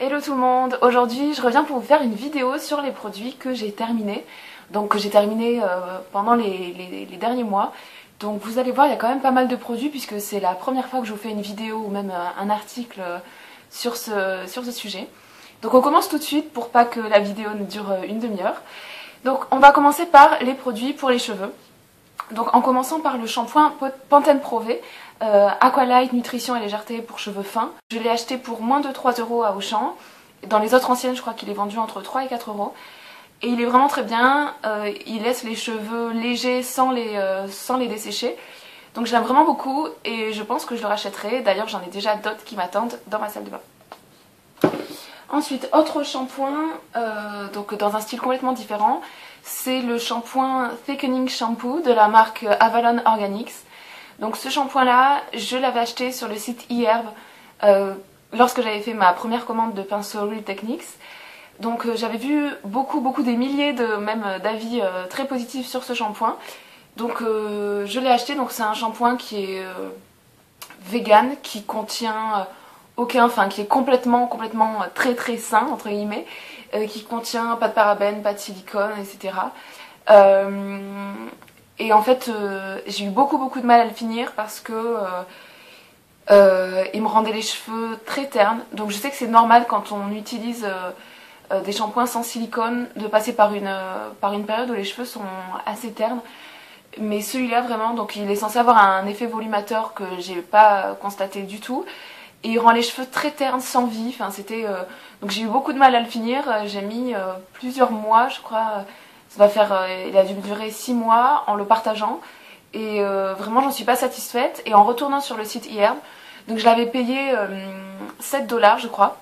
Hello tout le monde, aujourd'hui je reviens pour vous faire une vidéo sur les produits que j'ai terminés. Donc que j'ai terminé pendant les derniers mois. Donc vous allez voir, il y a quand même pas mal de produits puisque c'est la première fois que je vous fais une vidéo ou même un article sur ce sujet. Donc on commence tout de suite pour pas que la vidéo ne dure une demi-heure. Donc on va commencer par les produits pour les cheveux. Donc en commençant par le shampoing Pantene Pro V, Aqualight Nutrition et Légèreté pour cheveux fins. Je l'ai acheté pour moins de 3 € à Auchan. Dans les autres anciennes, je crois qu'il est vendu entre 3 et 4 €. Et il est vraiment très bien, il laisse les cheveux légers sans les dessécher. Donc je l'aime vraiment beaucoup et je pense que je le rachèterai. D'ailleurs j'en ai déjà d'autres qui m'attendent dans ma salle de bain. Ensuite, autre shampoing, donc dans un style complètement différent, c'est le shampoing Thickening Shampoo de la marque Avalon Organics. Donc ce shampoing là, je l'avais acheté sur le site eHerb lorsque j'avais fait ma première commande de pinceau Real Techniques. Donc j'avais vu beaucoup des milliers d'avis très positifs sur ce shampoing. Donc je l'ai acheté, donc c'est un shampoing qui est vegan, qui contient qui est complètement très sain entre guillemets, qui contient pas de parabènes, pas de silicone, etc. Et en fait j'ai eu beaucoup de mal à le finir parce que il me rendait les cheveux très ternes. Donc je sais que c'est normal quand on utilise des shampoings sans silicone de passer par une période où les cheveux sont assez ternes. Mais celui-là vraiment, donc il est censé avoir un effet volumateur que j'ai pas constaté du tout. Et il rend les cheveux très ternes, sans vie. Enfin, donc j'ai eu beaucoup de mal à le finir. J'ai mis plusieurs mois, je crois. Il a dû durer 6 mois en le partageant. Et vraiment, j'en suis pas satisfaite. Et en retournant sur le site eHerb, donc je l'avais payé 7 $, je crois.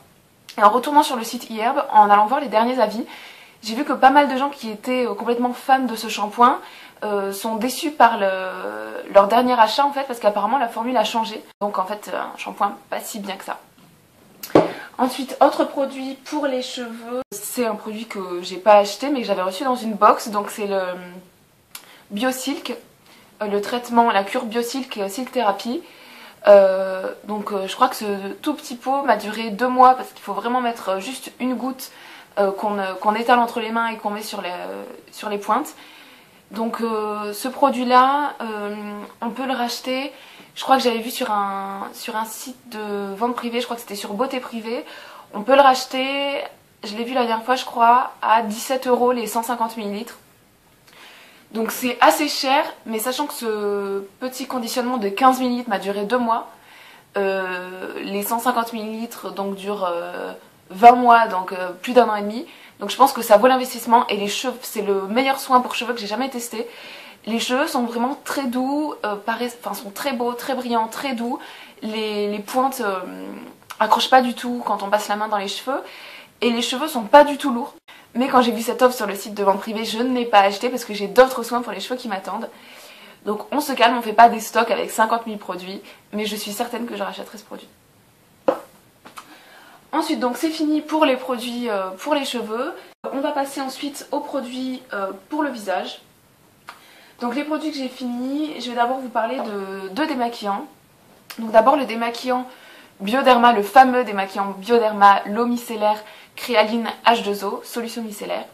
Et en retournant sur le site eHerb, en allant voir les derniers avis, j'ai vu que pas mal de gens qui étaient complètement fans de ce shampoing sont déçus par leur dernier achat en fait, parce qu'apparemment la formule a changé. Donc en fait un shampoing pas si bien que ça. Ensuite, autre produit pour les cheveux, c'est un produit que j'ai pas acheté mais que j'avais reçu dans une box. Donc c'est le BioSilk, le traitement, la cure BioSilk Silk Therapy. Je crois que ce tout petit pot m'a duré 2 mois parce qu'il faut vraiment mettre juste une goutte qu'on étale entre les mains et qu'on met sur les pointes. Donc ce produit là on peut le racheter, je crois que j'avais vu sur un site de vente privée, je crois que c'était sur Beauté Privée. On peut le racheter, je l'ai vu la dernière fois je crois, à 17 € les 150 ml. Donc c'est assez cher, mais sachant que ce petit conditionnement de 15 ml m'a duré 2 mois, les 150 ml donc durent 20 mois, donc plus d'1 an et demi. Donc je pense que ça vaut l'investissement et les cheveux, c'est le meilleur soin pour cheveux que j'ai jamais testé. Les cheveux sont vraiment très doux, sont très beaux, très brillants, très doux. Les pointes accrochent pas du tout quand on passe la main dans les cheveux. Et les cheveux sont pas du tout lourds. Mais quand j'ai vu cette offre sur le site de vente privée, je ne l'ai pas acheté parce que j'ai d'autres soins pour les cheveux qui m'attendent. Donc on se calme, on fait pas des stocks avec 50 000 produits. Mais je suis certaine que je rachèterai ce produit. Ensuite, donc c'est fini pour les produits pour les cheveux. On va passer ensuite aux produits pour le visage. Donc les produits que j'ai finis, je vais d'abord vous parler de 2 démaquillants. Donc d'abord le démaquillant Bioderma, le fameux démaquillant Bioderma, l'eau micellaire Créaline H2O, solution micellaire.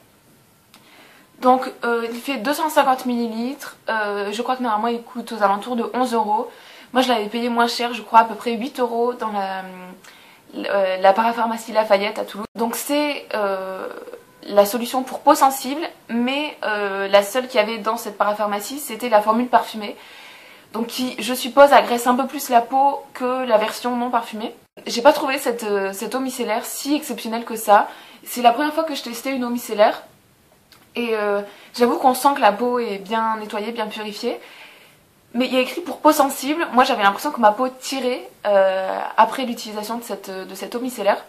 Donc il fait 250 ml, je crois que normalement il coûte aux alentours de 11 €. Moi je l'avais payé moins cher, je crois à peu près 8 € dans la parapharmacie Lafayette à Toulouse. Donc c'est la solution pour peau sensible, mais la seule qu'il y avait dans cette parapharmacie c'était la formule parfumée. Donc qui, je suppose, agresse un peu plus la peau que la version non parfumée. J'ai pas trouvé cette eau micellaire si exceptionnelle que ça. C'est la première fois que je testais une eau micellaire. Et j'avoue qu'on sent que la peau est bien nettoyée, bien purifiée. Mais il y a écrit pour peau sensible. Moi j'avais l'impression que ma peau tirait après l'utilisation de cette eau micellaire.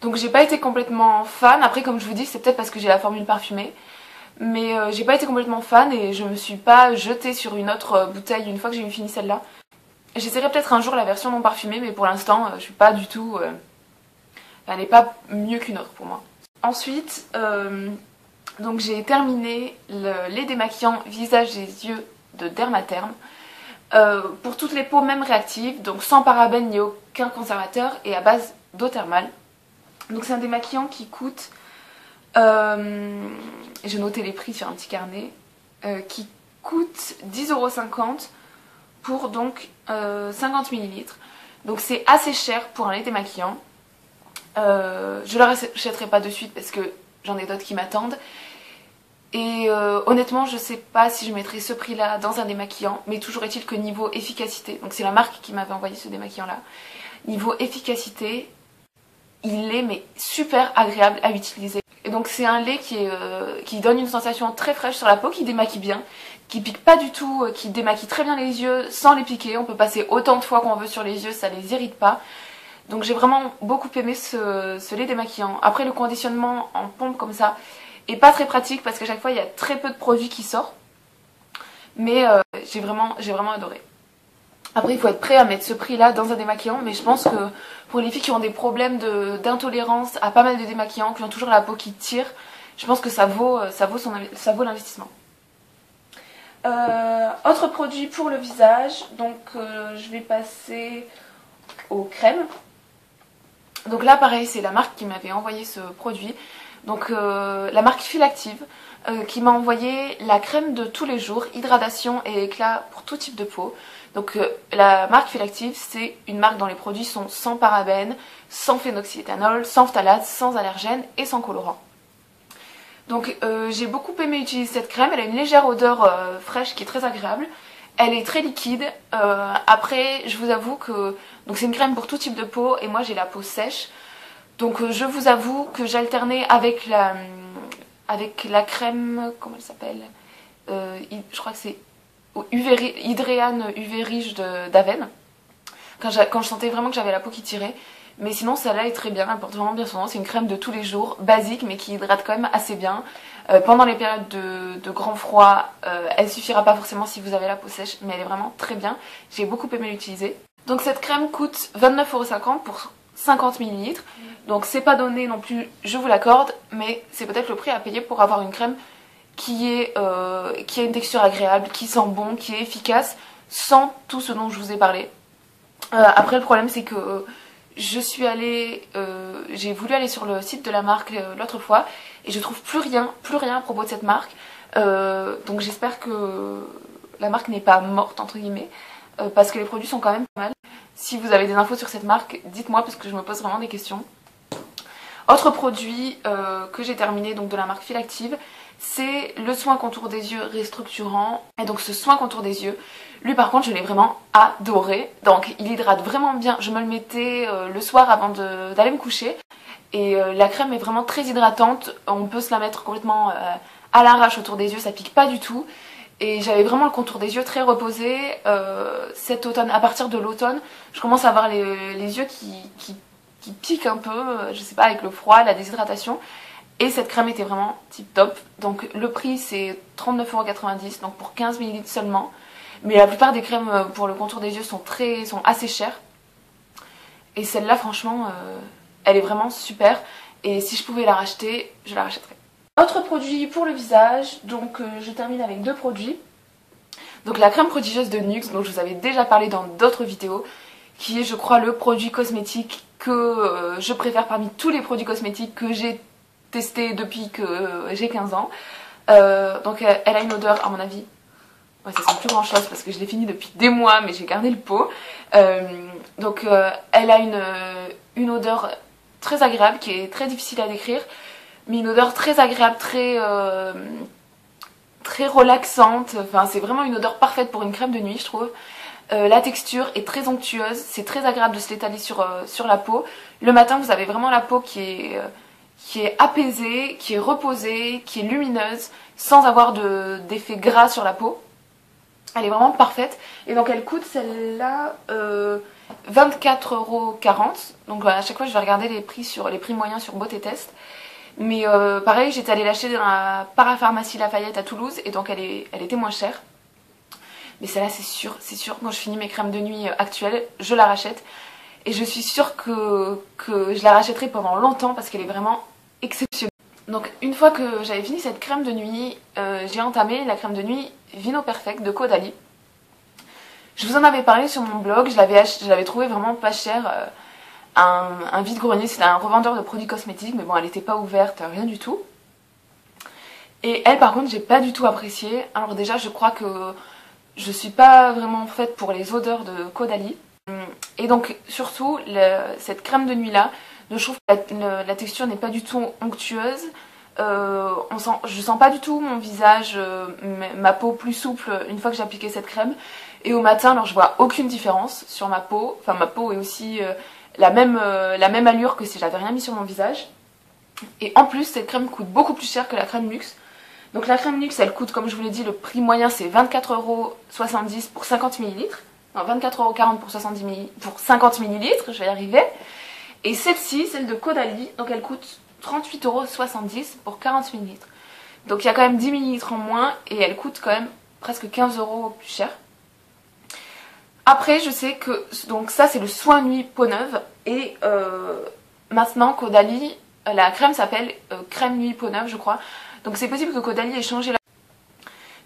Donc j'ai pas été complètement fan. Après comme je vous dis c'est peut-être parce que j'ai la formule parfumée. Mais j'ai pas été complètement fan et je me suis pas jetée sur une autre bouteille une fois que j'ai eu fini celle-là. J'essaierai peut-être un jour la version non parfumée mais pour l'instant je suis pas du tout... elle n'est pas mieux qu'une autre pour moi. Ensuite, donc j'ai terminé les démaquillants visage et yeux de Dermatherm. Pour toutes les peaux même réactives, donc sans parabènes ni aucun conservateur et à base d'eau thermale. Donc c'est un démaquillant qui coûte, j'ai noté les prix sur un petit carnet, qui coûte 10,50 € pour donc 50 ml. Donc c'est assez cher pour un lait démaquillant. Je le rachèterai pas de suite parce que j'en ai d'autres qui m'attendent. Et honnêtement, je sais pas si je mettrai ce prix là dans un démaquillant, mais toujours est-il que niveau efficacité, donc c'est la marque qui m'avait envoyé ce démaquillant là, niveau efficacité, il est mais super agréable à utiliser. Et donc c'est un lait qui donne une sensation très fraîche sur la peau, qui démaquille bien, qui pique pas du tout, qui démaquille très bien les yeux sans les piquer. On peut passer autant de fois qu'on veut sur les yeux, ça les irrite pas. Donc j'ai vraiment beaucoup aimé ce lait démaquillant. Après le conditionnement en pompe comme ça est pas très pratique parce qu'à chaque fois il y a très peu de produits qui sortent. Mais j'ai vraiment adoré. Après il faut être prêt à mettre ce prix là dans un démaquillant, mais je pense que pour les filles qui ont des problèmes d'intolérance à pas mal de démaquillants, qui ont toujours la peau qui tire, je pense que ça vaut l'investissement. Autre produit pour le visage, donc je vais passer aux crèmes. Donc là pareil, c'est la marque qui m'avait envoyé ce produit, donc la marque Philactive, qui m'a envoyé la crème de tous les jours, hydratation et éclat pour tout type de peau. Donc la marque Philactive, c'est une marque dont les produits sont sans parabènes, sans phénoxyéthanol, sans phthalates, sans allergènes et sans colorants. Donc j'ai beaucoup aimé utiliser cette crème, elle a une légère odeur fraîche qui est très agréable. Elle est très liquide. Après, je vous avoue que donc c'est une crème pour tout type de peau et moi j'ai la peau sèche. Donc je vous avoue que j'alternais avec la crème, comment elle s'appelle, je crois que c'est Hydréane UV Riche d'Aven. Quand je sentais vraiment que j'avais la peau qui tirait. Mais sinon celle-là est très bien, elle porte vraiment bien son nom. C'est une crème de tous les jours, basique mais qui hydrate quand même assez bien. Pendant les périodes de grand froid, elle suffira pas forcément si vous avez la peau sèche, mais elle est vraiment très bien. J'ai beaucoup aimé l'utiliser. Donc cette crème coûte 29,50 € pour 50 ml. Donc c'est pas donné non plus, je vous l'accorde, mais c'est peut-être le prix à payer pour avoir une crème qui a une texture agréable, qui sent bon, qui est efficace, sans tout ce dont je vous ai parlé. Après le problème c'est que j'ai voulu aller sur le site de la marque l'autre fois et je trouve plus rien à propos de cette marque. Donc j'espère que la marque n'est pas morte entre guillemets, parce que les produits sont quand même pas mal. Si vous avez des infos sur cette marque, dites-moi parce que je me pose vraiment des questions. Autre produit que j'ai terminé, donc de la marque Philactive, c'est le soin contour des yeux restructurant. Et donc ce soin contour des yeux, lui par contre je l'ai vraiment adoré. Donc il hydrate vraiment bien, je me le mettais le soir avant d'aller me coucher. Et la crème est vraiment très hydratante, on peut se la mettre complètement à l'arrache autour des yeux, ça pique pas du tout. Et j'avais vraiment le contour des yeux très reposé. Cet automne, à partir de l'automne, je commence à avoir les yeux qui piquent un peu, je sais pas, avec le froid, la déshydratation. Et cette crème était vraiment tip top. Donc le prix c'est 39,90 €, donc pour 15 ml seulement. Mais la plupart des crèmes pour le contour des yeux sont assez chères. Et celle-là franchement, elle est vraiment super. Et si je pouvais la racheter, je la rachèterais. Autre produit pour le visage, donc je termine avec deux produits. Donc la crème prodigieuse de NYX, dont je vous avais déjà parlé dans d'autres vidéos, qui est je crois le produit cosmétique que je préfère parmi tous les produits cosmétiques que j'ai testé depuis que j'ai 15 ans. Donc elle a une odeur à mon avis, ouais, ça sent plus grand chose parce que je l'ai fini depuis des mois mais j'ai gardé le pot. Donc elle a une odeur très agréable qui est très difficile à décrire, mais une odeur très agréable, très relaxante. Enfin c'est vraiment une odeur parfaite pour une crème de nuit je trouve. La texture est très onctueuse, c'est très agréable de se l'étaler sur la peau. Le matin vous avez vraiment la peau qui est apaisée, qui est reposée, qui est lumineuse, sans avoir d'effet gras sur la peau. Elle est vraiment parfaite. Et donc elle coûte celle-là 24,40 €. Donc à chaque fois je vais regarder les prix moyens sur Beauté Test. Mais pareil, j'étais allée l'acheter dans la parapharmacie Lafayette à Toulouse et donc elle était moins chère. Mais celle-là c'est sûr, quand je finis mes crèmes de nuit actuelles, je la rachète. Et je suis sûre que je la rachèterai pendant longtemps parce qu'elle est vraiment exceptionnelle. Donc une fois que j'avais fini cette crème de nuit, j'ai entamé la crème de nuit Vino Perfect de Caudalie. Je vous en avais parlé sur mon blog, je l'avais trouvé vraiment pas cher un vide-grenier, c'était un revendeur de produits cosmétiques, mais bon, elle n'était pas ouverte, rien du tout. Et elle, par contre, j'ai pas du tout apprécié. Alors déjà, je crois que je suis pas vraiment faite pour les odeurs de Caudalie. Et donc, surtout, cette crème de nuit-là, je trouve que la texture n'est pas du tout onctueuse. Je sens pas du tout mon visage, ma peau plus souple une fois que j'ai appliqué cette crème. Et au matin, alors je vois aucune différence sur ma peau. Enfin, ma peau est aussi la même allure que si j'avais rien mis sur mon visage. Et en plus, cette crème coûte beaucoup plus cher que la crème Luxe. Donc la crème Luxe, elle coûte, comme je vous l'ai dit, le prix moyen c'est 24,70 € pour 50 ml. Non, 24,40 € pour 50 ml, je vais y arriver. Et celle-ci, celle de Caudalie, donc elle coûte 38,70 € pour 40 ml. Donc il y a quand même 10 ml en moins et elle coûte quand même presque 15 € plus cher. Après, je sais que donc ça c'est le soin nuit peau neuve et maintenant Caudalie, la crème s'appelle crème nuit peau neuve, je crois. Donc c'est possible que Caudalie ait changé la...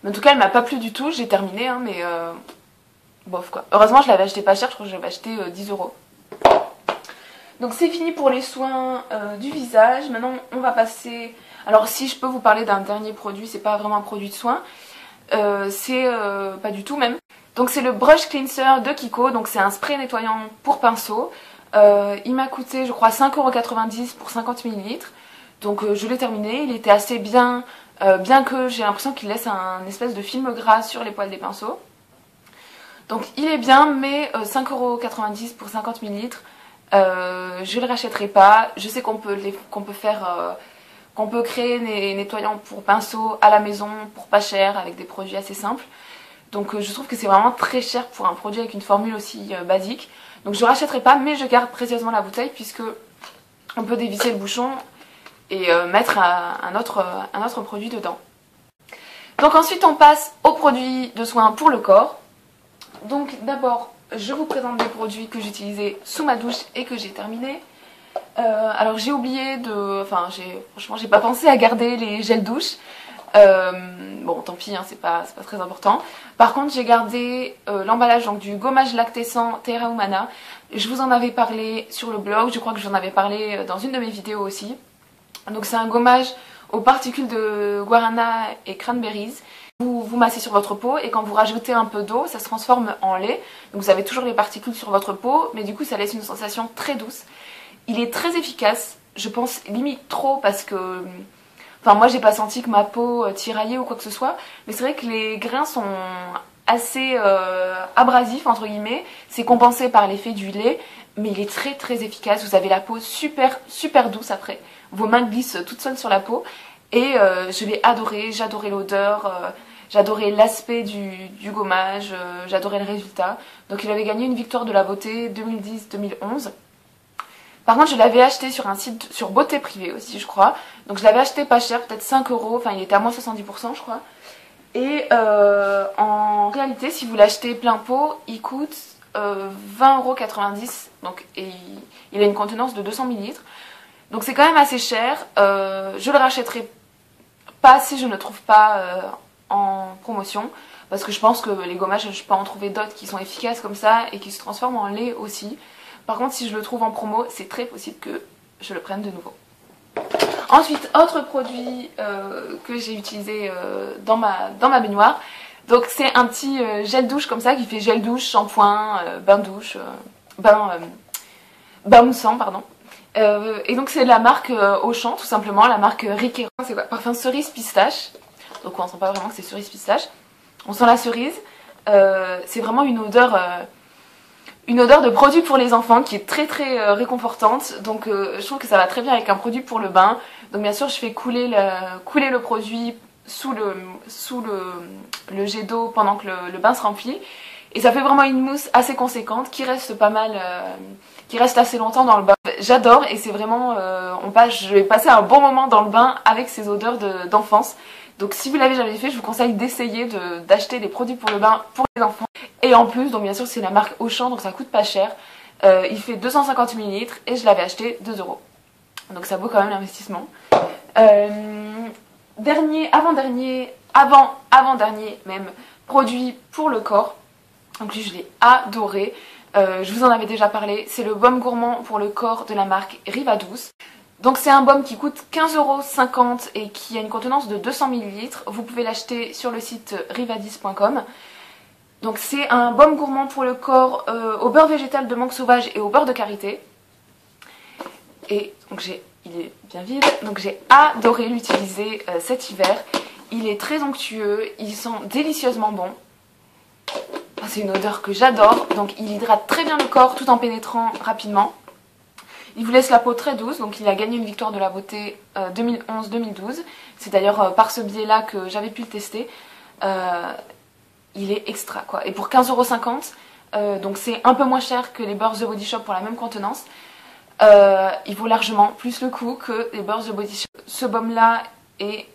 Mais en tout cas, elle m'a pas plu du tout, j'ai terminé, hein, mais bof quoi. Heureusement, je l'avais acheté pas cher, je crois que j'avais acheté 10 €. Donc c'est fini pour les soins du visage. Maintenant, on va passer... Alors si je peux vous parler d'un dernier produit, c'est pas vraiment un produit de soin, c'est pas du tout même. Donc c'est le Brush Cleanser de Kiko, donc c'est un spray nettoyant pour pinceau. Il m'a coûté, je crois, 5,90 € pour 50 ml. Donc je l'ai terminé, il était assez bien, bien que j'ai l'impression qu'il laisse un espèce de film gras sur les poils des pinceaux. Donc il est bien, mais 5,90 € pour 50 ml, je le rachèterai pas. Je sais qu'on peut créer des nettoyants pour pinceaux à la maison pour pas cher avec des produits assez simples. Donc je trouve que c'est vraiment très cher pour un produit avec une formule aussi basique. Donc je ne rachèterai pas, mais je garde précieusement la bouteille puisque on peut dévisser le bouchon et mettre un autre produit dedans. Donc ensuite on passe aux produits de soins pour le corps. Donc d'abord je vous présente des produits que j'utilisais sous ma douche et que j'ai terminé. Alors j'ai oublié de... Enfin franchement j'ai pas pensé à garder les gels douche. Bon tant pis, hein, c'est pas très important. Par contre j'ai gardé l'emballage donc, du gommage lactescent Terra Humana. Je vous en avais parlé sur le blog, je crois que j'en avais parlé dans une de mes vidéos aussi. Donc c'est un gommage aux particules de guarana et cranberries. Vous massez sur votre peau et quand vous rajoutez un peu d'eau, ça se transforme en lait. Donc vous avez toujours les particules sur votre peau, mais du coup ça laisse une sensation très douce. Il est très efficace, je pense limite trop parce que... Enfin moi j'ai pas senti que ma peau tiraillait ou quoi que ce soit, mais c'est vrai que les grains sont assez abrasifs entre guillemets. C'est compensé par l'effet du lait, mais il est très très efficace. Vous avez la peau super douce après. Vos mains glissent toutes seules sur la peau et je l'ai adoré, j'adorais l'odeur, j'adorais l'aspect du gommage, j'adorais le résultat. Donc il avait gagné une victoire de la beauté 2010-2011. Par contre je l'avais acheté sur un site, sur Beauté Privée aussi je crois. Donc je l'avais acheté pas cher, peut-être 5 €, enfin il était à moins 70% je crois. Et en réalité si vous l'achetez plein pot, il coûte 20,90 €. Donc et il a une contenance de 200 ml. Donc c'est quand même assez cher, je le rachèterai pas si je ne le trouve pas en promotion. Parce que je pense que les gommages, je peux en trouver d'autres qui sont efficaces comme ça et qui se transforment en lait aussi. Par contre si je le trouve en promo, c'est très possible que je le prenne de nouveau. Ensuite, autre produit que j'ai utilisé dans ma baignoire. Donc c'est un petit gel douche comme ça qui fait gel douche, shampoing, bain douche, bain moussant pardon. Et donc c'est la marque Auchan tout simplement, la marque Riqueron, c'est quoi? Parfum cerise pistache. Donc on sent pas vraiment que c'est cerise pistache. On sent la cerise. C'est vraiment une odeur de produit pour les enfants qui est très très réconfortante. Donc je trouve que ça va très bien avec un produit pour le bain. Donc bien sûr je fais couler le produit sous le jet d'eau pendant que le bain se remplit. Et ça fait vraiment une mousse assez conséquente qui reste pas mal, qui reste assez longtemps dans le bain. J'adore et c'est vraiment, je vais passer un bon moment dans le bain avec ces odeurs d'enfance. Donc si vous l'avez jamais fait, je vous conseille d'essayer d'acheter des produits pour le bain pour les enfants. Et en plus, donc bien sûr c'est la marque Auchan, donc ça coûte pas cher. Il fait 250 ml et je l'avais acheté 2 €. Donc ça vaut quand même l'investissement. Avant-dernier même, produit pour le corps. Donc lui je l'ai adoré. Je vous en avais déjà parlé, c'est le baume gourmand pour le corps de la marque Riva Douce. Donc c'est un baume qui coûte 15,50 € et qui a une contenance de 200 ml. Vous pouvez l'acheter sur le site rivadis.com. Donc c'est un baume gourmand pour le corps au beurre végétal de menthe sauvage et au beurre de karité. Et donc il est bien vide, donc j'ai adoré l'utiliser cet hiver. Il est très onctueux, il sent délicieusement bon. C'est une odeur que j'adore, donc il hydrate très bien le corps tout en pénétrant rapidement. Il vous laisse la peau très douce, donc il a gagné une victoire de la beauté 2011-2012. C'est d'ailleurs par ce biais-là que j'avais pu le tester. Il est extra quoi. Et pour 15,50 €, donc c'est un peu moins cher que les beurres The Body Shop pour la même contenance. Il vaut largement plus le coup que les beurres The Body Shop. Ce baume-là est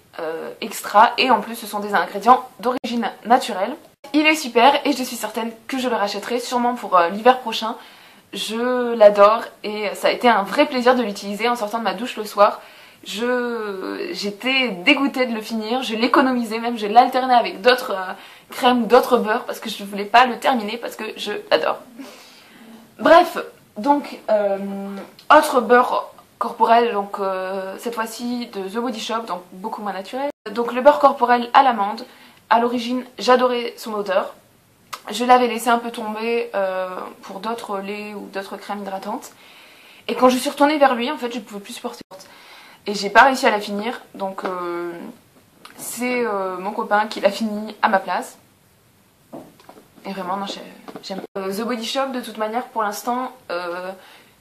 extra et en plus ce sont des ingrédients d'origine naturelle. Il est super et je suis certaine que je le rachèterai sûrement pour l'hiver prochain. Je l'adore et ça a été un vrai plaisir de l'utiliser en sortant de ma douche le soir. J'étais dégoûtée de le finir, je l'économisais même, je l'alternais avec d'autres crèmes ou d'autres beurres parce que je ne voulais pas le terminer parce que je l'adore. Bref, donc autre beurre corporel, donc cette fois-ci de The Body Shop, donc beaucoup moins naturel. Donc le beurre corporel à l'amande. À l'origine, j'adorais son odeur. Je l'avais laissé un peu tomber pour d'autres laits ou d'autres crèmes hydratantes. Et quand je suis retournée vers lui, en fait, je ne pouvais plus supporter. Et j'ai pas réussi à la finir, donc c'est mon copain qui l'a fini à ma place. Et vraiment, non, j'aime. The Body Shop, de toute manière, pour l'instant,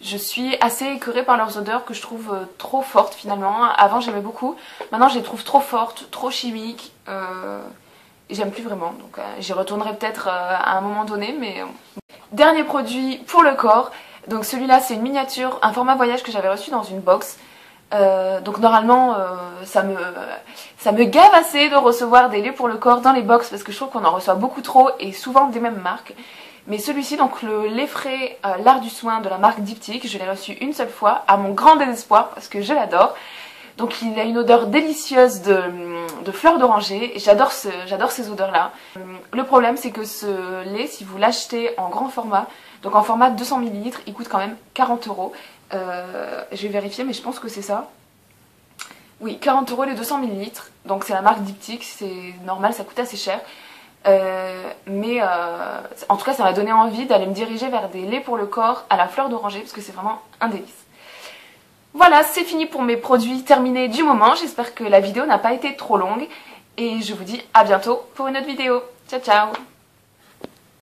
je suis assez écœurée par leurs odeurs que je trouve trop fortes finalement. Avant, j'aimais beaucoup. Maintenant, je les trouve trop fortes, trop chimiques. Et j'aime plus vraiment, donc j'y retournerai peut-être à un moment donné, mais... Dernier produit pour le corps, donc celui-là c'est une miniature, un format voyage que j'avais reçu dans une box. Donc normalement ça me gave assez de recevoir des laits pour le corps dans les box parce que je trouve qu'on en reçoit beaucoup trop et souvent des mêmes marques. Mais celui-ci, donc le lait frais l'art du soin de la marque Diptyque, je l'ai reçu une seule fois à mon grand désespoir parce que je l'adore. Donc il a une odeur délicieuse de fleurs d'oranger et j'adore ces odeurs-là. Le problème c'est que ce lait, si vous l'achetez en grand format, donc en format 200 ml, il coûte quand même 40 €. Je vais vérifier mais je pense que c'est ça. Oui, 40 € les 200 ml, donc c'est la marque Diptyque, c'est normal, ça coûte assez cher. Mais en tout cas ça m'a donné envie d'aller me diriger vers des laits pour le corps à la fleur d'oranger parce que c'est vraiment un délice. Voilà, c'est fini pour mes produits terminés du moment. J'espère que la vidéo n'a pas été trop longue. Et je vous dis à bientôt pour une autre vidéo. Ciao ciao!